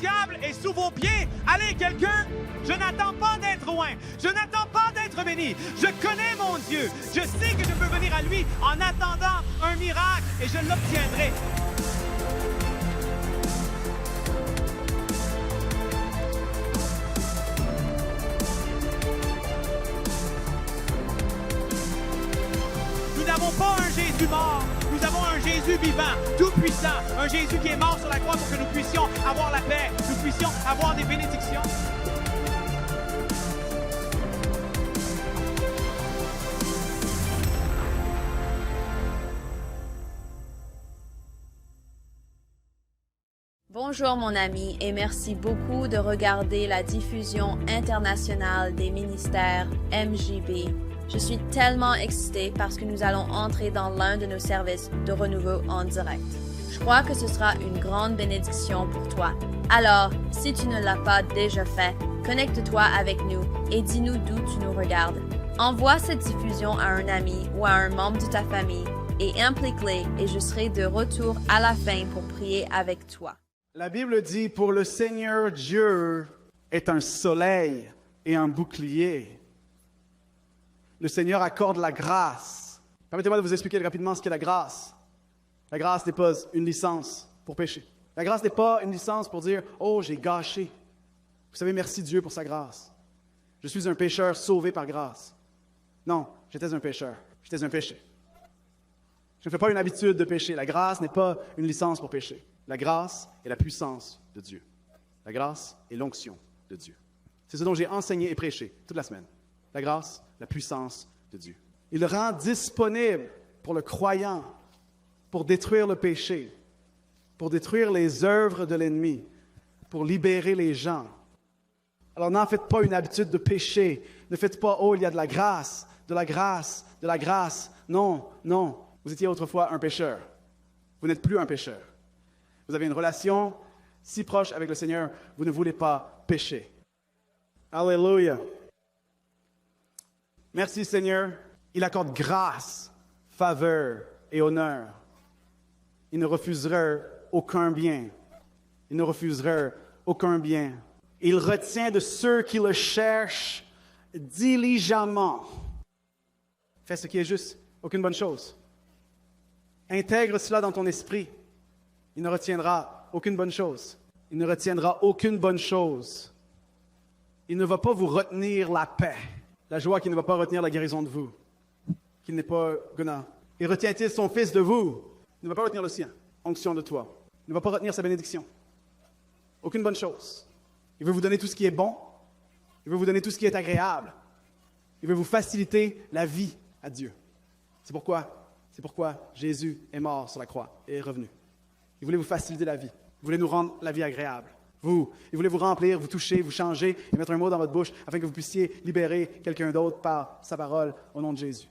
diable est sous vos pieds. Allez, quelqu'un, je n'attends pas d'être loin. Je n'attends pas d'être béni. Je connais mon Dieu. Je sais que je peux venir à lui en attendant un miracle et je l'obtiendrai. Nous n'avons pas un Jésus mort. Nous avons un Jésus vivant, tout-puissant, un Jésus qui est mort sur la croix pour que nous puissions avoir la paix, nous puissions avoir des bénédictions. Bonjour mon ami et merci beaucoup de regarder la diffusion internationale des ministères MJB. Je suis tellement excitée parce que nous allons entrer dans l'un de nos services de renouveau en direct. Je crois que ce sera une grande bénédiction pour toi. Alors, si tu ne l'as pas déjà fait, connecte-toi avec nous et dis-nous d'où tu nous regardes. Envoie cette diffusion à un ami ou à un membre de ta famille et implique-les et je serai de retour à la fin pour prier avec toi. La Bible dit, pour le Seigneur Dieu est un soleil et un bouclier. Le Seigneur accorde la grâce. Permettez-moi de vous expliquer rapidement ce qu'est la grâce. La grâce n'est pas une licence pour pécher. La grâce n'est pas une licence pour dire « Oh, j'ai gâché ». Vous savez, merci Dieu pour sa grâce. Je suis un pécheur sauvé par grâce. Non, j'étais un pécheur. J'étais un péché. Je ne fais pas une habitude de pécher. La grâce n'est pas une licence pour pécher. La grâce est la puissance de Dieu. La grâce est l'onction de Dieu. C'est ce dont j'ai enseigné et prêché toute la semaine. La grâce, la puissance de Dieu. Il le rend disponible pour le croyant, pour détruire le péché, pour détruire les œuvres de l'ennemi, pour libérer les gens. Alors n'en faites pas une habitude de péché. Ne faites pas « Oh, il y a de la grâce, de la grâce, de la grâce ». Non, non. Vous étiez autrefois un pécheur. Vous n'êtes plus un pécheur. Vous avez une relation si proche avec le Seigneur, vous ne voulez pas pécher. Alléluia. Merci Seigneur. Il accorde grâce, faveur et honneur. Il ne refusera aucun bien. Il ne refusera aucun bien. Il retient de ceux qui le cherchent diligemment. Fais ce qui est juste, aucune bonne chose. Intègre cela dans ton esprit. Il ne retiendra aucune bonne chose. Il ne retiendra aucune bonne chose. Il ne va pas vous retenir la paix, la joie qui ne va pas retenir la guérison de vous, qu'il n'est pas gonna. Et retient-il son fils de vous? Il ne va pas retenir le sien, onction de toi. Il ne va pas retenir sa bénédiction. Aucune bonne chose. Il veut vous donner tout ce qui est bon. Il veut vous donner tout ce qui est agréable. Il veut vous faciliter la vie à Dieu. C'est pourquoi Jésus est mort sur la croix et est revenu. Il voulait vous faciliter la vie. Il voulait nous rendre la vie agréable. Il voulait vous remplir, vous toucher, vous changer et mettre un mot dans votre bouche afin que vous puissiez libérer quelqu'un d'autre par sa parole au nom de Jésus.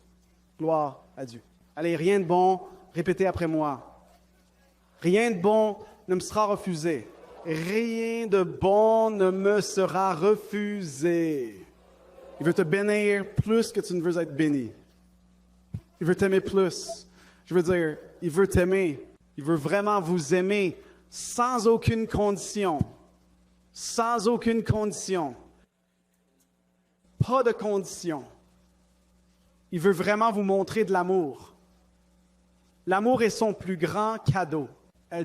Gloire à Dieu. Allez, rien de bon, répétez après moi. Rien de bon ne me sera refusé. Rien de bon ne me sera refusé. Il veut te bénir plus que tu ne veux être béni. Il veut t'aimer plus. Je veux dire, il veut t'aimer. Il veut vraiment vous aimer sans aucune condition. Sans aucune condition. Pas de condition. Il veut vraiment vous montrer de l'amour. L'amour est son plus grand cadeau.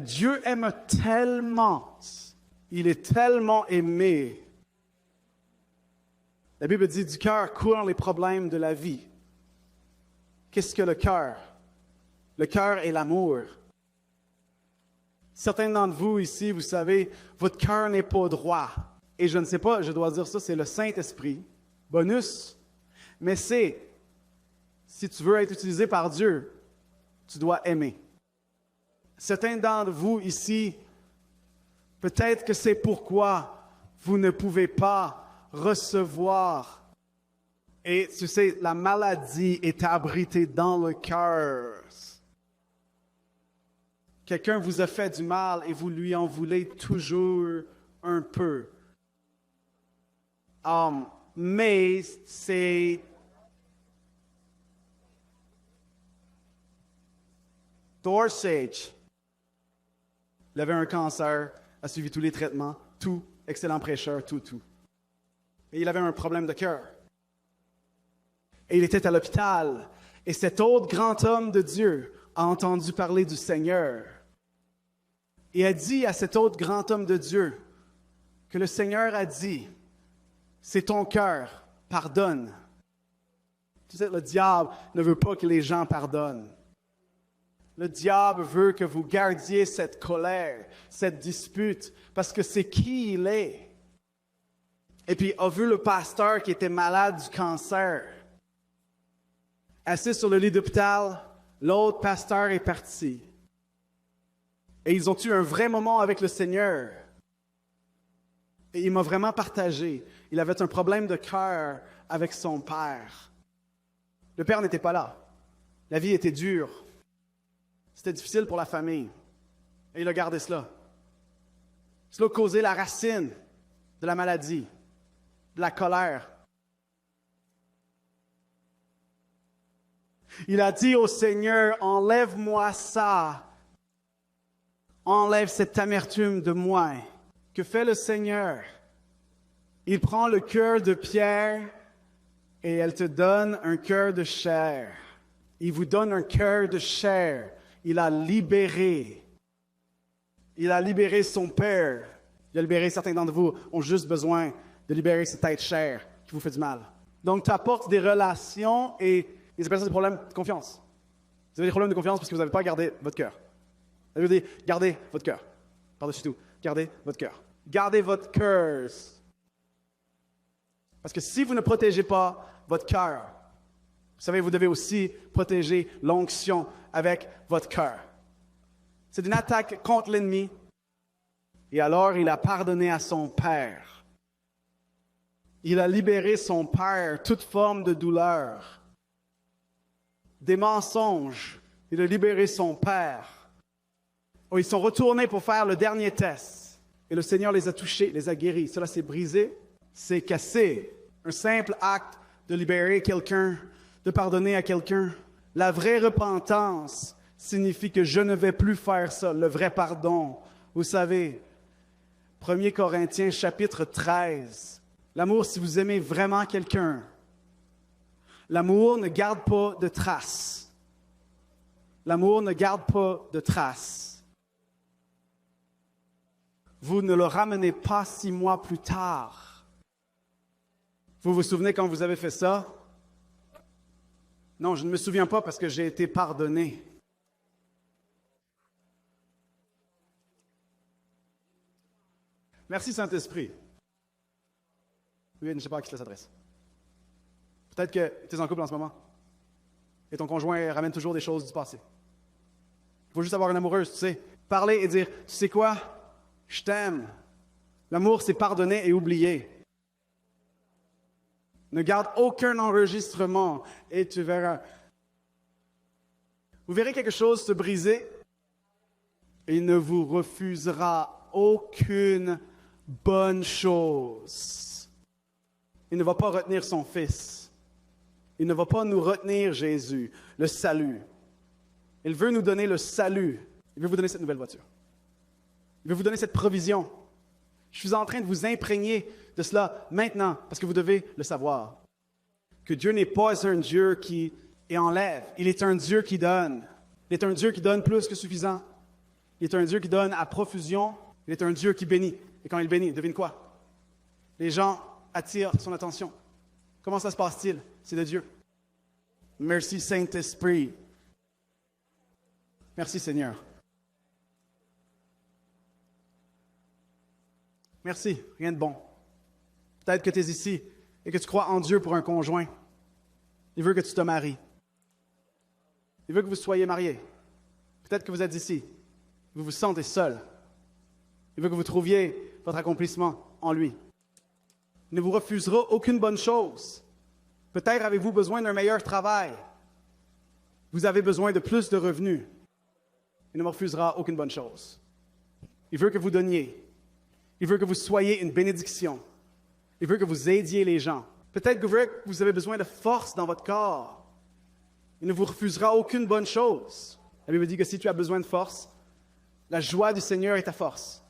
Dieu aime tellement. Il est tellement aimé. La Bible dit du cœur courent les problèmes de la vie. Qu'est-ce que le cœur? Le cœur est l'amour. Certains d'entre vous ici, vous savez, votre cœur n'est pas droit. Et je ne sais pas, je dois dire ça, c'est le Saint-Esprit. Bonus. Mais c'est, si tu veux être utilisé par Dieu, tu dois aimer. Certains d'entre vous ici, peut-être que c'est pourquoi vous ne pouvez pas recevoir. Et tu sais, la maladie est abritée dans le cœur. Quelqu'un vous a fait du mal et vous lui en voulez toujours un peu. Mais c'est Dorsage. Il avait un cancer, a suivi tous les traitements, tout, excellent prêcheur, tout. Et il avait un problème de cœur. Et il était à l'hôpital. Et cet autre grand homme de Dieu a entendu parler du Seigneur. Et a dit à cet autre grand homme de Dieu que le Seigneur a dit, c'est ton cœur, pardonne. Tu sais, le diable ne veut pas que les gens pardonnent. Le diable veut que vous gardiez cette colère, cette dispute, parce que c'est qui il est. Et puis, a vu le pasteur qui était malade du cancer. Assis sur le lit d'hôpital, l'autre pasteur est parti. Et ils ont eu un vrai moment avec le Seigneur. Et il m'a vraiment partagé. Il avait un problème de cœur avec son père. Le père n'était pas là. La vie était dure. C'était difficile pour la famille. Et il a gardé cela. Cela a causé la racine de la maladie, de la colère. Il a dit au Seigneur, enlève-moi ça. Enlève cette amertume de moi. Que fait le Seigneur? Il prend le cœur de pierre et elle te donne un cœur de chair. Il vous donne un cœur de chair. Il a libéré. Il a libéré son père. Il a libéré, certains d'entre vous ont juste besoin de libérer cette tête chère qui vous fait du mal. Donc, tu apportes des relations et ils appellent ça des problèmes de confiance. Vous avez des problèmes de confiance parce que vous n'avez pas gardé votre cœur. Ça veut dire, gardez votre cœur. Par-dessus tout, gardez votre cœur. Gardez votre cœur. Parce que si vous ne protégez pas votre cœur, vous savez, vous devez aussi protéger l'onction avec votre cœur. C'est une attaque contre l'ennemi. Et alors, il a pardonné à son père. Il a libéré son père, toute forme de douleur. Des mensonges. Il a libéré son père. Oh, ils sont retournés pour faire le dernier test. Et le Seigneur les a touchés, les a guéris. Cela s'est brisé, c'est cassé. Un simple acte de libérer quelqu'un, de pardonner à quelqu'un. La vraie repentance signifie que je ne vais plus faire ça. Le vrai pardon. Vous savez, 1 Corinthiens chapitre 13. L'amour, si vous aimez vraiment quelqu'un, l'amour ne garde pas de traces. L'amour ne garde pas de traces. Vous ne le ramenez pas 6 mois plus tard. Vous vous souvenez quand vous avez fait ça? Non, je ne me souviens pas parce que j'ai été pardonné. Merci Saint-Esprit. Oui, je ne sais pas à qui cela s'adresse. Peut-être que tu es en couple en ce moment et ton conjoint ramène toujours des choses du passé. Il faut juste avoir une amoureuse, tu sais. Parler et dire, tu sais quoi? Je t'aime. L'amour, c'est pardonner et oublier. Ne garde aucun enregistrement et tu verras. Vous verrez quelque chose se briser et il ne vous refusera aucune bonne chose. Il ne va pas retenir son Fils. Il ne va pas nous retenir Jésus, le salut. Il veut nous donner le salut. Il veut vous donner cette nouvelle voiture. Il veut vous donner cette provision. Je suis en train de vous imprégner de cela maintenant, parce que vous devez le savoir. Que Dieu n'est pas un Dieu qui enlève. Il est un Dieu qui donne. Il est un Dieu qui donne plus que suffisant. Il est un Dieu qui donne à profusion. Il est un Dieu qui bénit. Et quand il bénit, devine quoi? Les gens attirent son attention. Comment ça se passe-t-il? C'est de Dieu. Merci Saint-Esprit. Merci Seigneur. Merci, rien de bon. Peut-être que tu es ici et que tu crois en Dieu pour un conjoint. Il veut que tu te maries. Il veut que vous soyez mariés. Peut-être que vous êtes ici. Vous vous sentez seul. Il veut que vous trouviez votre accomplissement en lui. Il ne vous refusera aucune bonne chose. Peut-être avez-vous besoin d'un meilleur travail. Vous avez besoin de plus de revenus. Il ne vous refusera aucune bonne chose. Il veut que vous donniez. Il veut que vous soyez une bénédiction. Il veut que vous aidiez les gens. Peut-être que vous avez besoin de force dans votre corps. Il ne vous refusera aucune bonne chose. La Bible dit que si tu as besoin de force, la joie du Seigneur est ta force.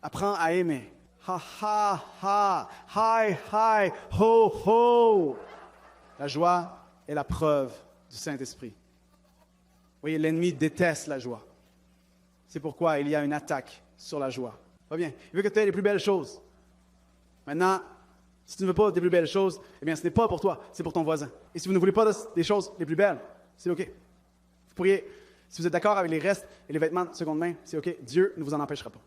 Apprends à aimer. Ha ha ha, hi hi, ho ho. La joie est la preuve du Saint-Esprit. Vous voyez, l'ennemi déteste la joie. C'est pourquoi il y a une attaque sur la joie. Va bien, il veut que tu aies les plus belles choses. Maintenant, si tu ne veux pas des plus belles choses, eh bien, ce n'est pas pour toi, c'est pour ton voisin. Et si vous ne voulez pas des choses les plus belles, c'est OK. Vous pourriez, si vous êtes d'accord avec les restes et les vêtements de seconde main, c'est OK. Dieu ne vous en empêchera pas.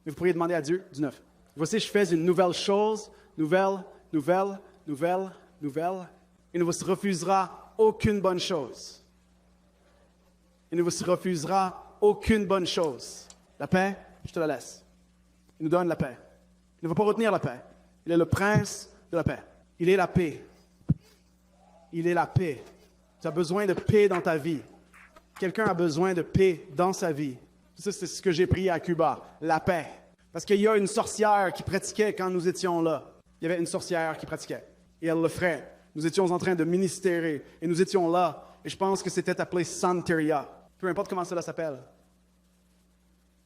Mais vous pourriez demander à Dieu du neuf. Voici, je fais une nouvelle chose, nouvelle. Il ne vous refusera aucune bonne chose. Il ne vous refusera aucune bonne chose. La paix, je te la laisse. Il nous donne la paix. Il ne va pas retenir la paix. Il est le prince de la paix. Il est la paix. Il est la paix. Tu as besoin de paix dans ta vie. Quelqu'un a besoin de paix dans sa vie. Ça, c'est ce que j'ai prié à Cuba. La paix. Parce qu'il y a une sorcière qui pratiquait quand nous étions là. Il y avait une sorcière qui pratiquait. Et elle le ferait. Nous étions en train de ministérer. Et nous étions là. Et je pense que c'était appelé Santeria. Peu importe comment cela s'appelle.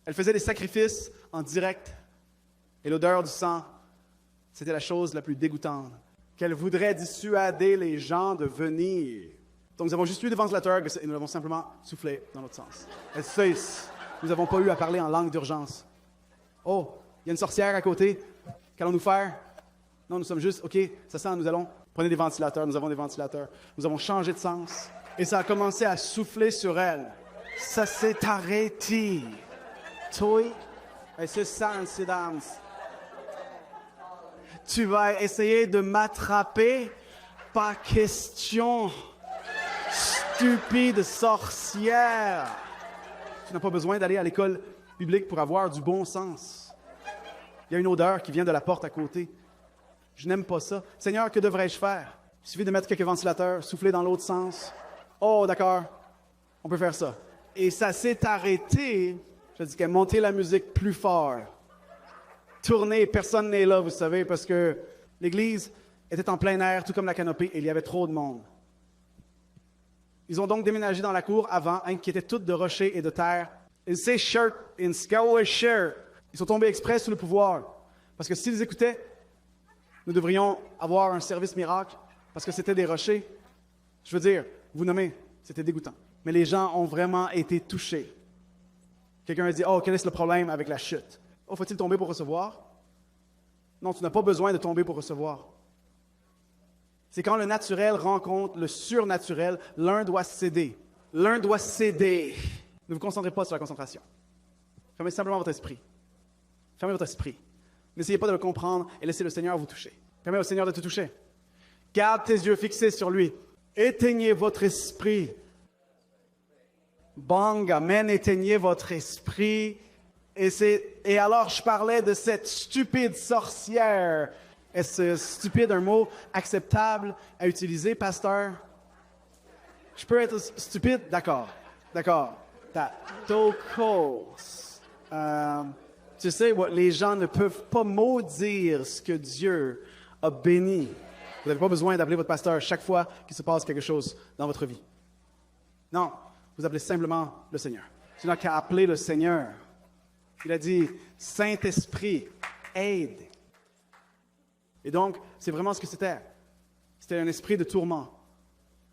Elle faisait des sacrifices en direct. Et l'odeur du sang, c'était la chose la plus dégoûtante. Qu'elle voudrait dissuader les gens de venir. Donc nous avons juste eu des ventilateurs et nous l'avons simplement soufflé dans l'autre sens. Elle cesse. Nous n'avons pas eu à parler en langue d'urgence. Oh, il y a une sorcière à côté. Qu'allons-nous faire? Non, nous sommes juste, OK, ça sent, nous allons. Prenez des ventilateurs, nous avons des ventilateurs. Nous avons changé de sens. Et ça a commencé à souffler sur elle. Ça s'est arrêté. Toi, et c'est ça, dames. Tu vas essayer de m'attraper? Pas question. Stupide sorcière. Tu n'as pas besoin d'aller à l'école biblique pour avoir du bon sens. Il y a une odeur qui vient de la porte à côté. Je n'aime pas ça. Seigneur, que devrais-je faire? Il suffit de mettre quelques ventilateurs, souffler dans l'autre sens. Oh, d'accord, on peut faire ça. Et ça s'est arrêté. Je dis qu'elle montait la musique plus fort. Tourner, personne n'est là, vous savez, parce que l'église était en plein air, tout comme la canopée, et il y avait trop de monde. Ils ont donc déménagé dans la cour avant, qui était toute de rochers et de terre. Ils sont tombés exprès sous le pouvoir. Parce que s'ils écoutaient, nous devrions avoir un service miracle, parce que c'était des rochers. Je veux dire, vous nommez, c'était dégoûtant. Mais les gens ont vraiment été touchés. Quelqu'un a dit, oh, quel est le problème avec la chute? Oh, faut-il tomber pour recevoir? Non, tu n'as pas besoin de tomber pour recevoir. C'est quand le naturel rencontre le surnaturel, l'un doit céder. L'un doit céder. Ne vous concentrez pas sur la concentration. Fermez simplement votre esprit. Fermez votre esprit. N'essayez pas de le comprendre et laissez le Seigneur vous toucher. Permets au Seigneur de te toucher. Garde tes yeux fixés sur lui. Éteignez votre esprit. Bang, amen, éteignez votre esprit. Et alors, je parlais de cette stupide sorcière. Est-ce stupide un mot acceptable à utiliser, pasteur? Je peux être stupide? D'accord. Tu sais, les gens ne peuvent pas maudire ce que Dieu a béni. Vous n'avez pas besoin d'appeler votre pasteur chaque fois qu'il se passe quelque chose dans votre vie. Non, vous appelez simplement le Seigneur. Tu n'as qu'à appeler le Seigneur. Il a dit, Saint-Esprit, aide. Et donc, c'est vraiment ce que c'était. C'était un esprit de tourment.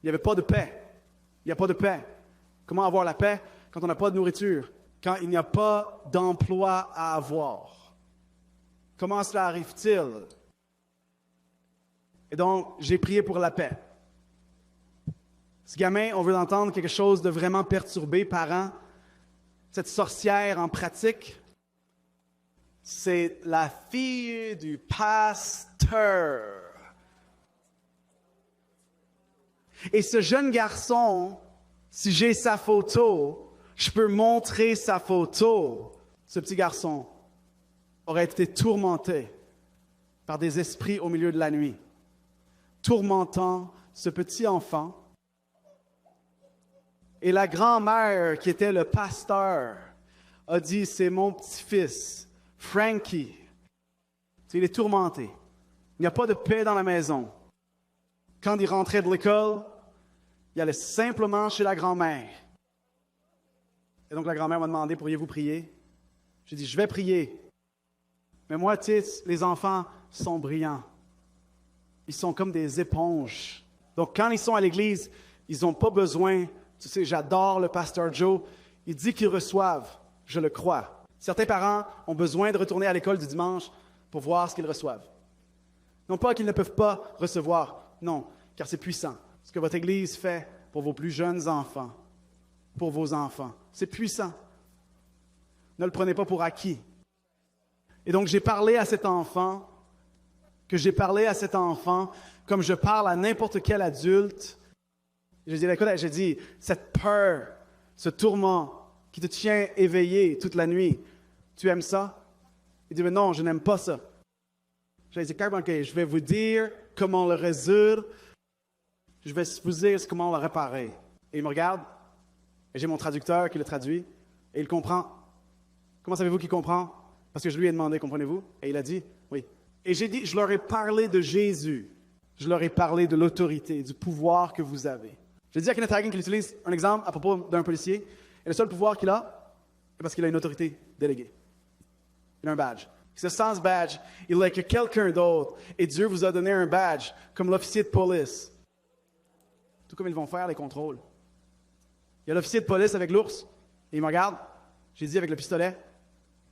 Il n'y avait pas de paix. Il n'y a pas de paix. Comment avoir la paix quand on n'a pas de nourriture? Quand il n'y a pas d'emploi à avoir? Comment cela arrive-t-il? Et donc, j'ai prié pour la paix. Ce gamin, on veut entendre quelque chose de vraiment perturbé, parent. Cette sorcière en pratique, c'est la fille du pasteur. Et ce jeune garçon, si j'ai sa photo, je peux montrer sa photo. Ce petit garçon aurait été tourmenté par des esprits au milieu de la nuit, tourmentant ce petit enfant. Et la grand-mère, qui était le pasteur, a dit, c'est mon petit-fils, Frankie. Il est tourmenté. Il n'y a pas de paix dans la maison. Quand il rentrait de l'école, il allait simplement chez la grand-mère. Et donc la grand-mère m'a demandé, pourriez-vous prier? J'ai dit, je vais prier. Mais moi, tu sais, les enfants sont brillants. Ils sont comme des éponges. Donc, quand ils sont à l'église, ils n'ont pas besoin, tu sais, j'adore le pasteur Joe, il dit qu'ils reçoivent, je le crois. Certains parents ont besoin de retourner à l'école du dimanche pour voir ce qu'ils reçoivent. Non pas qu'ils ne peuvent pas recevoir, non, car c'est puissant. Ce que votre Église fait pour vos plus jeunes enfants, pour vos enfants, c'est puissant. Ne le prenez pas pour acquis. Et donc, j'ai parlé à cet enfant, comme je parle à n'importe quel adulte. J'ai dit, écoute, j'ai dit, cette peur, ce tourment qui te tient éveillé toute la nuit, tu aimes ça? Il dit, mais non, je n'aime pas ça. J'ai dit, OK, je vais vous dire comment le résoudre. Je vais vous dire comment le réparer. Et il me regarde, et j'ai mon traducteur qui le traduit, et il comprend. Comment savez-vous qu'il comprend? Parce que je lui ai demandé, comprenez-vous? Et il a dit, oui. Et j'ai dit, je leur ai parlé de Jésus. Je leur ai parlé de l'autorité, du pouvoir que vous avez. J'ai dit à Kenneth Hagin qu'il utilise un exemple à propos d'un policier. Et le seul pouvoir qu'il a, c'est parce qu'il a une autorité déléguée. Il a un badge. C'est sans ce badge, il est que quelqu'un d'autre. Et Dieu vous a donné un badge, comme l'officier de police. Tout comme ils vont faire les contrôles. Il y a l'officier de police avec l'ours, et il me regarde. J'ai dit avec le pistolet,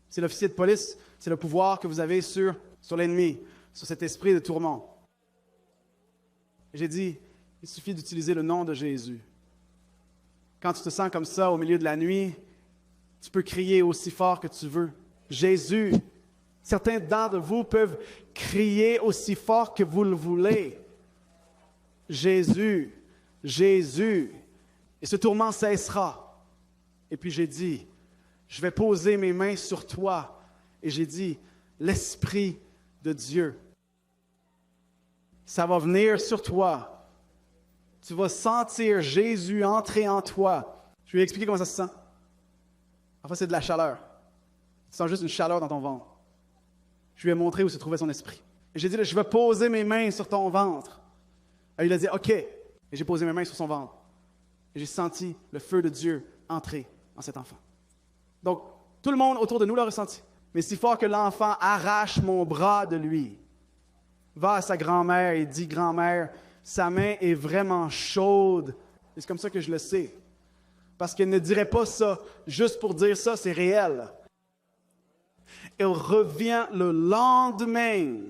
c'est l'officier de police, c'est le pouvoir que vous avez sur l'ennemi, sur cet esprit de tourment. Et j'ai dit, il suffit d'utiliser le nom de Jésus. Quand tu te sens comme ça au milieu de la nuit, tu peux crier aussi fort que tu veux. Jésus. Certains d'entre vous peuvent crier aussi fort que vous le voulez. Jésus, Jésus. Et ce tourment cessera. Et puis j'ai dit, je vais poser mes mains sur toi. Et j'ai dit, l'Esprit de Dieu, ça va venir sur toi. Tu vas sentir Jésus entrer en toi. Je vais lui expliquer comment ça se sent. En fait, c'est de la chaleur. Tu sens juste une chaleur dans ton ventre. Je lui ai montré où se trouvait son esprit. Et j'ai dit, je vais poser mes mains sur ton ventre. Et il a dit, OK. Et j'ai posé mes mains sur son ventre. Et j'ai senti le feu de Dieu entrer en cet enfant. Donc, tout le monde autour de nous l'a ressenti. Mais si fort que l'enfant arrache mon bras de lui, va à sa grand-mère et dit, grand-mère, sa main est vraiment chaude. Et c'est comme ça que je le sais. Parce qu'elle ne dirait pas ça juste pour dire ça, c'est réel. Elle revient le lendemain.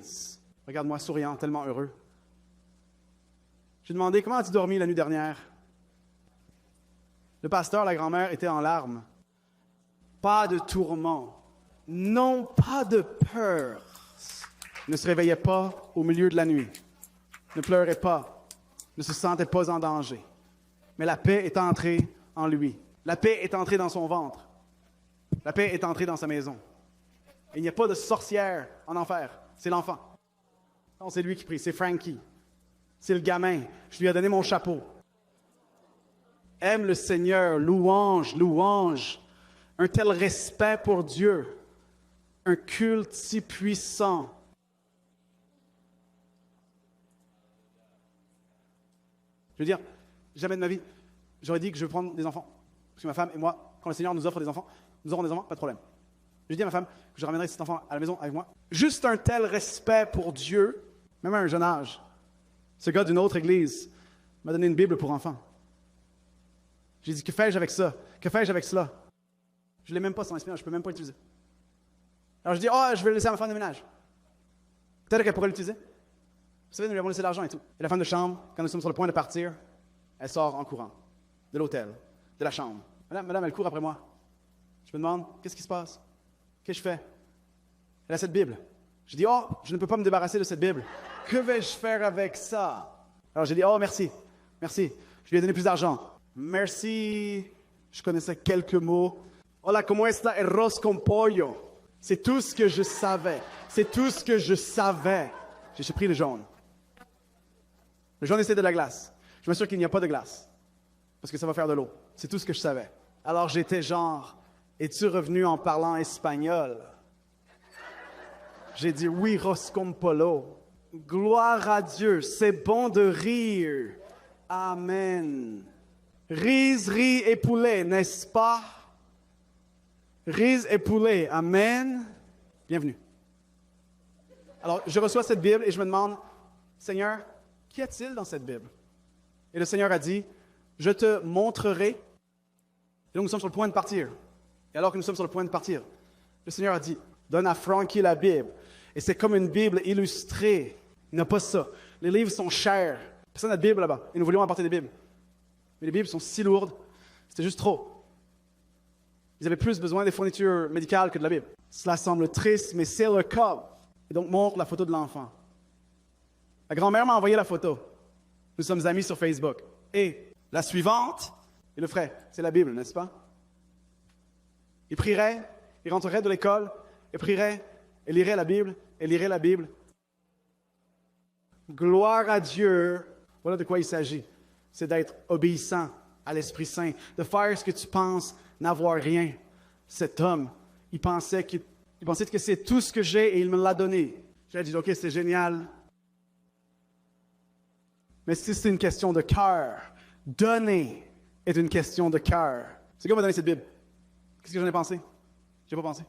Regarde-moi souriant, tellement heureux. J'ai demandé, comment as-tu dormi la nuit dernière? Le pasteur, la grand-mère, était en larmes. Pas de tourment. Non, pas de peur. Ne se réveillait pas au milieu de la nuit. Ne pleurait pas. Ne se sentait pas en danger. Mais la paix est entrée en lui. La paix est entrée dans son ventre. La paix est entrée dans sa maison. Et il n'y a pas de sorcière en enfer. C'est l'enfant. Non, c'est lui qui prie. C'est Frankie. C'est le gamin. Je lui ai donné mon chapeau. Aime le Seigneur. Louange, louange. Un tel respect pour Dieu. Un culte si puissant. Je veux dire, jamais de ma vie, j'aurais dit que je veux prendre des enfants. Parce que ma femme et moi, quand le Seigneur nous offre des enfants, nous aurons des enfants, pas de problème. J'ai dit à ma femme que je ramènerais cet enfant à la maison avec moi. Juste un tel respect pour Dieu, même à un jeune âge. Ce gars d'une autre église m'a donné une Bible pour enfants. J'ai dit, que fais-je avec ça? Que fais-je avec cela? Je ne l'ai même pas son esprit, je ne peux même pas l'utiliser. Alors je dis, je vais le laisser à ma femme de ménage. Peut-être qu'elle pourrait l'utiliser. Vous savez, nous lui avons laissé l'argent et tout. Et la femme de chambre, quand nous sommes sur le point de partir, elle sort en courant de l'hôtel, de la chambre. Madame, elle court après moi. Je me demande, qu'est-ce qui se passe? Qu'est-ce que je fais? Elle a cette Bible. Je dis, je ne peux pas me débarrasser de cette Bible. Que vais-je faire avec ça? Alors j'ai dit, merci, merci. Je lui ai donné plus d'argent. Merci. Je connaissais quelques mots. Hola, ¿cómo está arroz con pollo? C'est tout ce que je savais. C'est tout ce que je savais. J'ai pris le jaune. Le jaune, c'est de la glace. Je m'assure qu'il n'y a pas de glace. Parce que ça va faire de l'eau. C'est tout ce que je savais. Alors j'étais genre, es-tu revenu en parlant espagnol? J'ai dit, oui, Roscompolo. Gloire à Dieu, c'est bon de rire. Amen. Riz, riz et poulet, n'est-ce pas? Riz et poulet, amen. Bienvenue. Alors, je reçois cette Bible et je me demande, Seigneur, qu'y a-t-il dans cette Bible? Et le Seigneur a dit, je te montrerai. Et donc, nous sommes sur le point de partir. Et alors que nous sommes sur le point de partir, le Seigneur a dit, donne à Frankie la Bible. Et c'est comme une Bible illustrée. Il n'a pas ça. Les livres sont chers. Personne n'a de Bible là-bas. Et nous voulions apporter des Bibles. Mais les Bibles sont si lourdes, c'était juste trop. Ils avaient plus besoin des fournitures médicales que de la Bible. Cela semble triste, mais c'est le cas. Et donc, montre la photo de l'enfant. La grand-mère m'a envoyé la photo. Nous sommes amis sur Facebook. Et la suivante, il le ferait. C'est la Bible, n'est-ce pas? Il prierait, il rentrerait de l'école, il prierait, il lirait la Bible, il lirait la Bible. Gloire à Dieu. Voilà de quoi il s'agit. C'est d'être obéissant à l'Esprit Saint, de faire ce que tu penses n'avoir rien. Cet homme, il pensait que c'est tout ce que j'ai et il me l'a donné. J'ai dit, OK, c'est génial. Mais si c'est une question de cœur, donner est une question de cœur. C'est quoi m'a donné cette Bible? Qu'est-ce que j'en ai pensé? Je n'ai pas pensé.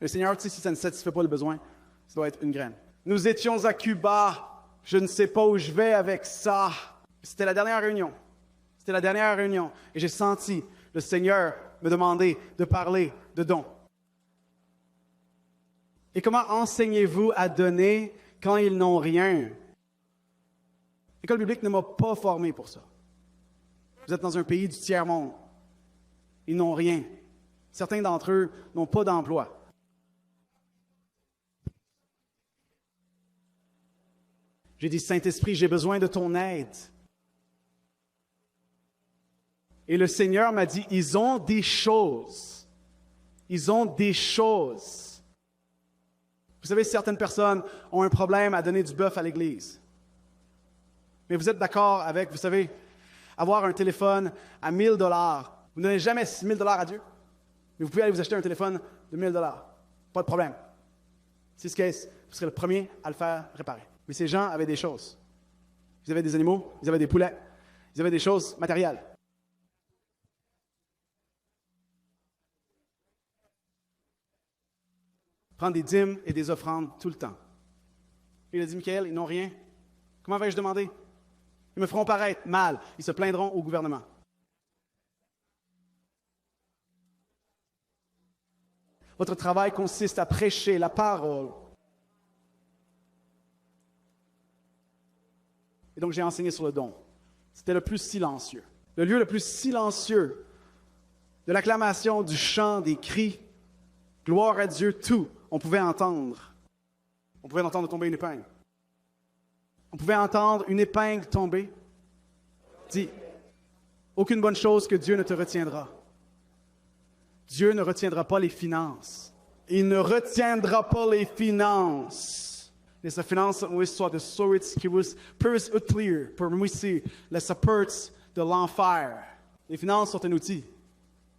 Le Seigneur, tu sais, si ça ne satisfait pas le besoin, ça doit être une graine. Nous étions à Cuba. Je ne sais pas où je vais avec ça. C'était la dernière réunion. C'était la dernière réunion. Et j'ai senti le Seigneur me demander de parler de dons. Et comment enseignez-vous à donner quand ils n'ont rien? L'école biblique ne m'a pas formé pour ça. Vous êtes dans un pays du tiers-monde. Ils n'ont rien. Certains d'entre eux n'ont pas d'emploi. J'ai dit, Saint-Esprit, j'ai besoin de ton aide. Et le Seigneur m'a dit, ils ont des choses. Ils ont des choses. Vous savez, certaines personnes ont un problème à donner du bœuf à l'Église. Mais vous êtes d'accord avec, vous savez, avoir un téléphone à 1 000 $. Vous ne donnez jamais 1 000 $ à Dieu. Mais vous pouvez aller vous acheter un téléphone de 1 000 $. Pas de problème. 6 caisses, vous serez le premier à le faire réparer. Mais ces gens avaient des choses. Ils avaient des animaux, ils avaient des poulets, ils avaient des choses matérielles. Prendre des dîmes et des offrandes tout le temps. Et il a dit, Michael, ils n'ont rien. Comment vais-je demander? Ils me feront paraître mal. Ils se plaindront au gouvernement. Votre travail consiste à prêcher la parole. Et donc, j'ai enseigné sur le don. C'était le plus silencieux. Le lieu le plus silencieux de l'acclamation, du chant, des cris. Gloire à Dieu, tout. On pouvait entendre. On pouvait entendre tomber une épingle. On pouvait entendre une épingle tomber. Dis, aucune bonne chose que Dieu ne te retiendra. Dieu ne retiendra pas les finances. Il ne retiendra pas les finances. Dessa finança não é só de sortes que vos permitir les supports de l'enfer. Les finances sont un outil.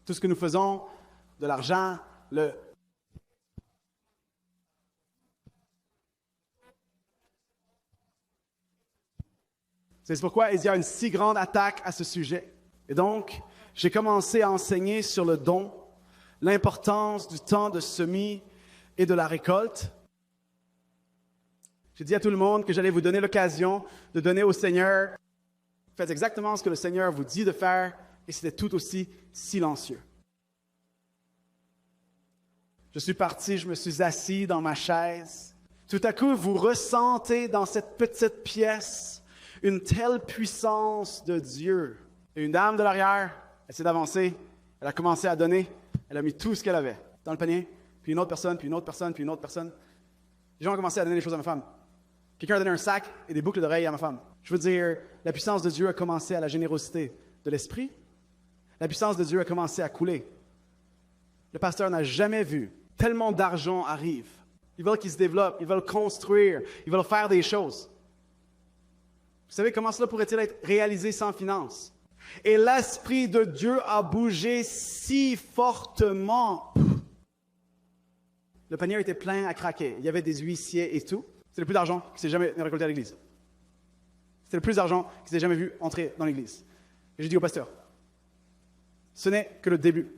Tout ce que nous faisons, de l'argent, C'est pourquoi il y a une si grande attaque à ce sujet. Et donc, j'ai commencé à enseigner sur le don, l'importance du temps de semis et de la récolte. J'ai dit à tout le monde que j'allais vous donner l'occasion de donner au Seigneur. Faites exactement ce que le Seigneur vous dit de faire, et c'était tout aussi silencieux. Je suis parti, je me suis assis dans ma chaise. Tout à coup, vous ressentez dans cette petite pièce une telle puissance de Dieu. Et une dame de l'arrière, elle s'est avancée, elle a commencé à donner, elle a mis tout ce qu'elle avait dans le panier, puis une autre personne, puis une autre personne, puis une autre personne. Les gens ont commencé à donner des choses à ma femme. Quelqu'un a donné un sac et des boucles d'oreilles à ma femme. Je veux dire, la puissance de Dieu a commencé à la générosité de l'esprit. La puissance de Dieu a commencé à couler. Le pasteur n'a jamais vu tellement d'argent arrive. Ils veulent qu'il se développe, ils veulent construire, ils veulent faire des choses. Vous savez comment cela pourrait-il être réalisé sans finances? Et l'Esprit de Dieu a bougé si fortement. Le panier était plein à craquer. Il y avait des huissiers et tout. C'est le plus d'argent qui s'est jamais récolté à l'église. C'était le plus d'argent qui s'est jamais vu entrer dans l'église. Et j'ai dit au pasteur, ce n'est que le début.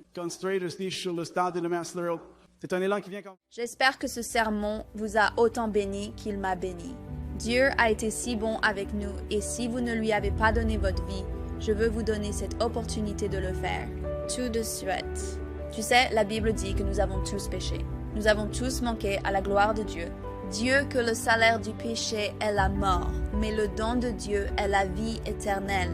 C'est un élan qui vient comme... J'espère que ce sermon vous a autant béni qu'il m'a béni. Dieu a été si bon avec nous et si vous ne lui avez pas donné votre vie, je veux vous donner cette opportunité de le faire. Tout de suite. Tu sais, la Bible dit que nous avons tous péché. Nous avons tous manqué à la gloire de Dieu. Dieu que le salaire du péché est la mort, mais le don de Dieu est la vie éternelle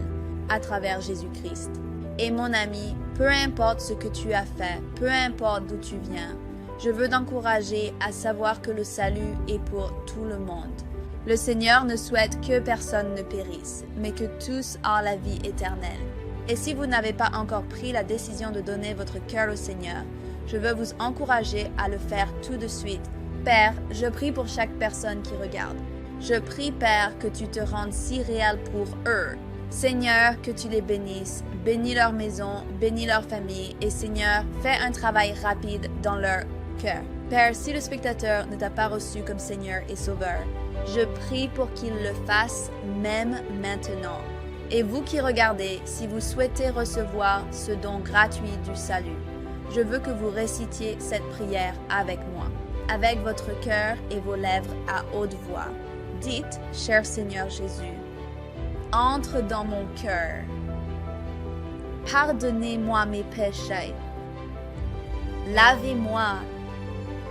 à travers Jésus-Christ. Et mon ami, peu importe ce que tu as fait, peu importe d'où tu viens, je veux t'encourager à savoir que le salut est pour tout le monde. Le Seigneur ne souhaite que personne ne périsse, mais que tous aient la vie éternelle. Et si vous n'avez pas encore pris la décision de donner votre cœur au Seigneur, je veux vous encourager à le faire tout de suite. Père, je prie pour chaque personne qui regarde. Je prie, Père, que tu te rendes si réel pour eux. Seigneur, que tu les bénisses, bénis leur maison, bénis leur famille, et Seigneur, fais un travail rapide dans leur cœur. Père, si le spectateur ne t'a pas reçu comme Seigneur et Sauveur, je prie pour qu'il le fasse même maintenant. Et vous qui regardez, si vous souhaitez recevoir ce don gratuit du salut, je veux que vous récitiez cette prière avec moi, avec votre cœur et vos lèvres à haute voix. Dites, cher Seigneur Jésus, entre dans mon cœur. Pardonnez-moi mes péchés. Lavez-moi,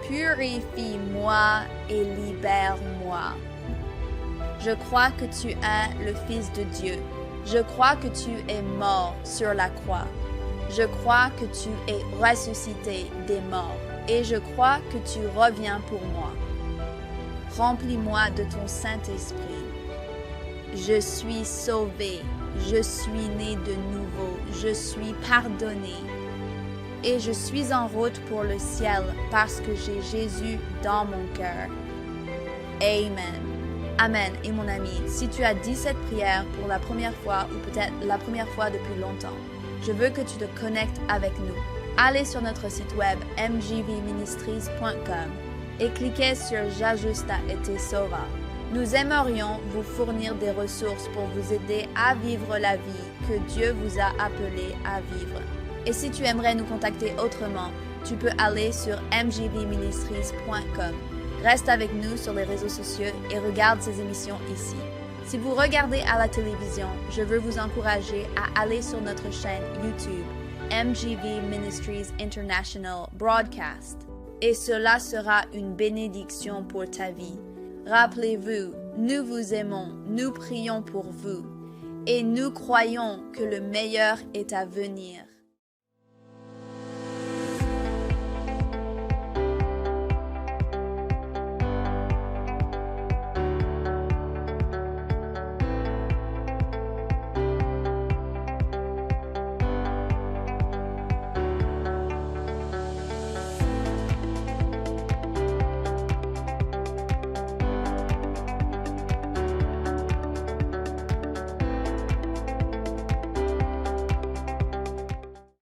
purifie-moi et libère-moi. Je crois que tu es le Fils de Dieu. Je crois que tu es mort sur la croix. Je crois que tu es ressuscité des morts. Et je crois que tu reviens pour moi. Remplis-moi de ton Saint-Esprit. Je suis sauvé. Je suis né de nouveau. Je suis pardonné. Et je suis en route pour le ciel parce que j'ai Jésus dans mon cœur. Amen. Amen. Et mon ami, si tu as dit cette prière pour la première fois ou peut-être la première fois depuis longtemps, je veux que tu te connectes avec nous. Allez sur notre site web mjvministries.com et cliquez sur J'ajuste et te sauva. Nous aimerions vous fournir des ressources pour vous aider à vivre la vie que Dieu vous a appelé à vivre. Et si tu aimerais nous contacter autrement, tu peux aller sur mjvministries.com. Reste avec nous sur les réseaux sociaux et regarde ces émissions ici. Si vous regardez à la télévision, je veux vous encourager à aller sur notre chaîne YouTube, MJV Ministries International Broadcast. Et cela sera une bénédiction pour ta vie. Rappelez-vous, nous vous aimons, nous prions pour vous, et nous croyons que le meilleur est à venir.